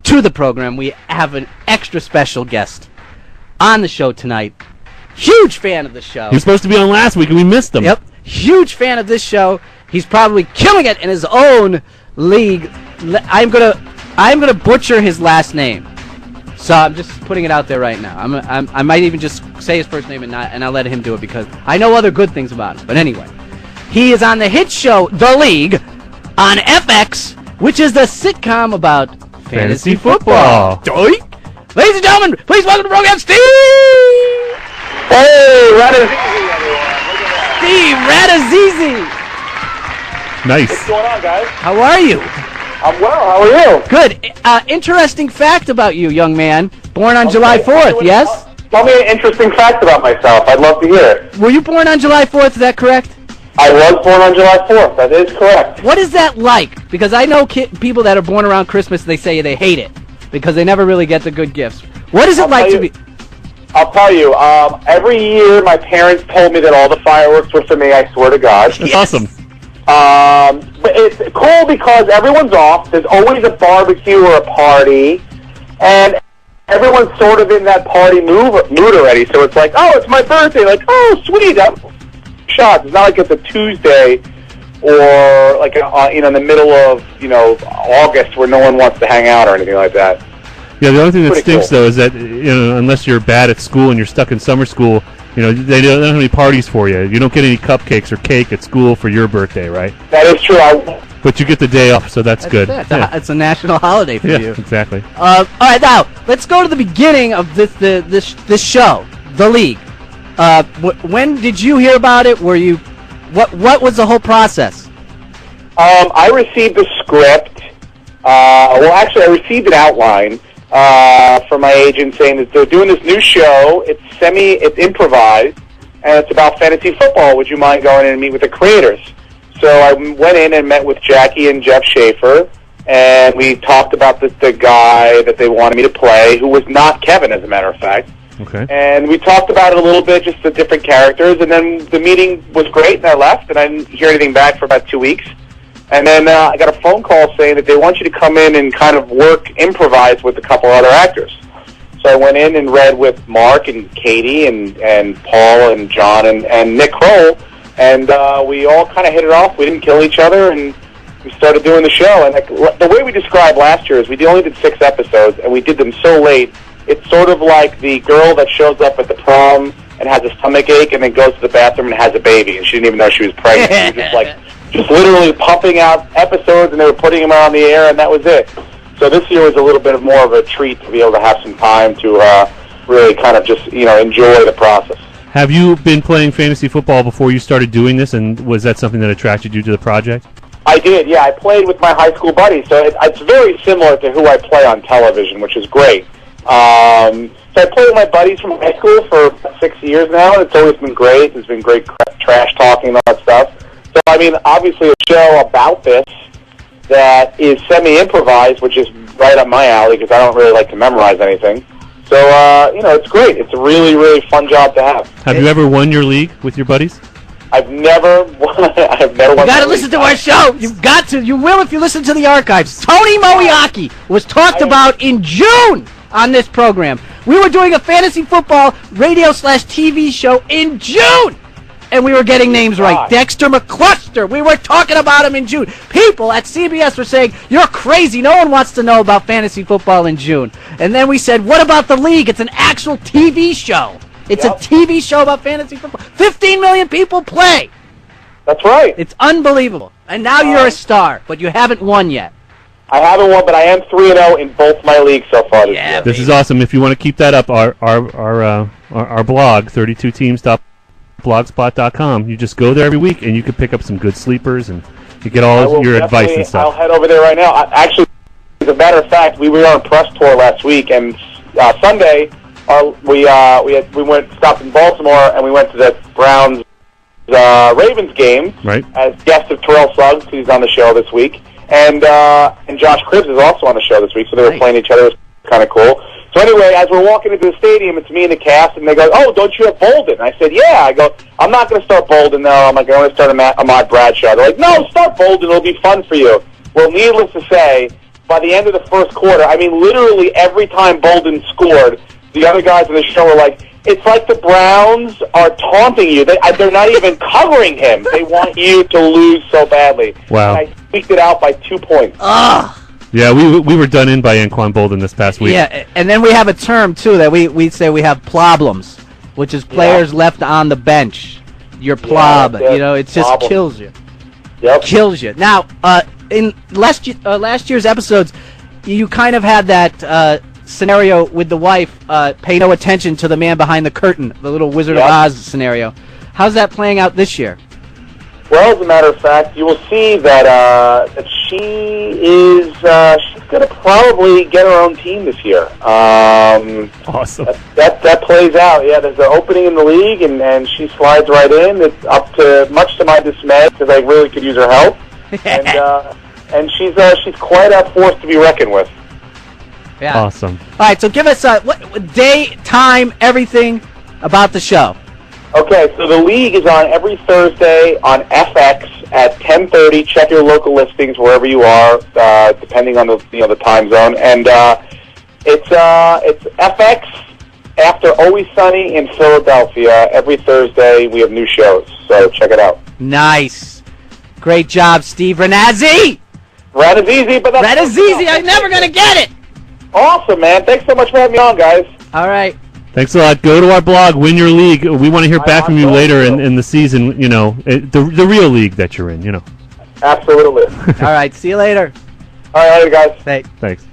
to the program. We have an extra special guest on the show tonight. Huge fan of the show. He was supposed to be on last week, and we missed him. Yep. Huge fan of this show. He's probably killing it in his own league. I'm gonna butcher his last name, so I'm just putting it out there right now. I might even just say his first name and I'll let him do it because I know other good things about him. But anyway, he is on the hit show The League on FX, which is the sitcom about fantasy football. Ladies and gentlemen, please welcome to the program, Steve. Hey, Radazizi, everyone. Steve Radazizi. Nice. What's going on, guys? How are you? I'm well. How are you? Good. Interesting fact about you, young man. Born on July 4th, yes? Tell me an interesting fact about myself. I'd love to hear it. Were you born on July 4th? Is that correct? I was born on July 4th. That is correct. What is that like? Because I know people that are born around Christmas, they say they hate it because they never really get the good gifts. What is it like to be... I'll tell you, every year my parents told me that all the fireworks were for me, I swear to God. That's awesome. But it's cool because everyone's off. There's always a barbecue or a party, and everyone's sort of in that party mood already. So it's like, oh, it's my birthday. Like, oh, sweet. Shots. It's not like it's a Tuesday or like in the middle of August where no one wants to hang out or anything like that. Yeah, the only thing that Pretty stinks, cool. though, is that unless you're bad at school and you're stuck in summer school, they don't have any parties for you. You don't get any cupcakes or cake at school for your birthday, right? That is true. But you get the day off, so that's good. It's a national holiday for you. Exactly. All right, now let's go to the beginning of this show, The League. When did you hear about it? Were you? What was the whole process? I received the script. Well, actually, I received an outline from my agent saying that they're doing this new show. It's improvised, and it's about fantasy football. Would you mind going in and meet with the creators? So I went in and met with Jackie and Jeff Schaefer, and we talked about the guy that they wanted me to play, who was not Kevin, as a matter of fact. Okay. And we talked about it a little bit, just the different characters, and then the meeting was great, and I left, and I didn't hear anything back for about 2 weeks. And then I got a phone call saying that they want you to come in and kind of improvise with a couple other actors. So I went in and read with Mark and Katie and Paul and John and Nick Kroll, and we all kind of hit it off. We didn't kill each other, and we started doing the show. And the way we described last year is we only did 6 episodes, and we did them so late. It's sort of like the girl that shows up at the prom and has a stomach ache and then goes to the bathroom and has a baby, and she didn't even know she was pregnant. She was just literally pumping out episodes, and they were putting them on the air, and that was it. So this year was a little bit more of a treat to be able to have some time to really kind of just enjoy the process. Have you been playing fantasy football before you started doing this, and was that something that attracted you to the project? I did, yeah. I played with my high school buddies, so it's very similar to who I play on television, which is great. So I played with my buddies from high school for 6 years now, and it's always been great. There's been great trash talking and all that stuff. So, obviously a show about this that is semi-improvised, which is right up my alley because I don't really like to memorize anything. So, it's great. It's a really, really fun job to have. Have you ever won your league with your buddies? I've never won. You got to listen to our show. You've got to. You will if you listen to the archives. Tony Moiaki was talked about in June on this program. We were doing a fantasy football radio/TV show in June. And we were getting names right. Dexter McCluster. We were talking about him in June. People at CBS were saying, you're crazy. No one wants to know about fantasy football in June. And then we said, what about the league? It's an actual TV show. It's a TV show about fantasy football. 15 million people play. That's right. It's unbelievable. And now you're a star, but you haven't won yet. I haven't won, but I am 3-0 in both my leagues so far this year. This is awesome. If you want to keep that up, our blog, 32teams.blogspot.com, you just go there every week, and you can pick up some good sleepers, and you get all your advice and stuff. I'll head over there right now. Actually, as a matter of fact, we were on press tour last week, and Sunday we stopped in Baltimore, and we went to the Browns Ravens game as guests of Terrell Suggs, who's on the show this week. And Josh Cribbs is also on the show this week, so they were playing each other. It was kind of cool. So anyway, as we're walking into the stadium, it's me and the cast, and they go, oh, don't you have Bolden? I said, yeah. I go, I'm not going to start Bolden, though. I'm like, I want to start Ahmad Bradshaw. They're like, no, start Bolden. It'll be fun for you. Well, needless to say, by the end of the first quarter, I mean, literally every time Bolden scored, the other guys on the show were like, it's like the Browns are taunting you. They're not even covering him. They want you to lose so badly. Wow. And I squeaked it out by 2 points. Yeah, we were done in by Anquan Bolden this past week. Yeah, and then we have a term, too, that we say we have problems, which is players left on the bench. Your plob. It just problem. kills you. Yep. Kills you. Now, in last year's episodes, you kind of had that scenario with the wife, pay no attention to the man behind the curtain, the little Wizard of Oz scenario. How's that playing out this year? Well, as a matter of fact, you will see that she is she's going to probably get her own team this year. Awesome. That plays out. Yeah, there's an opening in the league, and she slides right in. It's much to my dismay because I really could use her help. And she's quite a force to be reckoned with. Yeah. Awesome. All right, so give us what day, time, everything about the show. Okay, so the league is on every Thursday on FX at 10:30. Check your local listings wherever you are, depending on the time zone. And it's FX after Always Sunny in Philadelphia. Every Thursday we have new shows, so check it out. Nice, great job, Steve Renazzi. Ranazizi, but that's Ranazizi, I'm never gonna get it. Awesome, man. Thanks so much for having me on, guys. All right. Thanks a lot. Go to our blog, Win Your League. We want to hear back from you later in the season, the real league that you're in, Absolutely. All right, see you later. All right, guys. Hey. Thanks.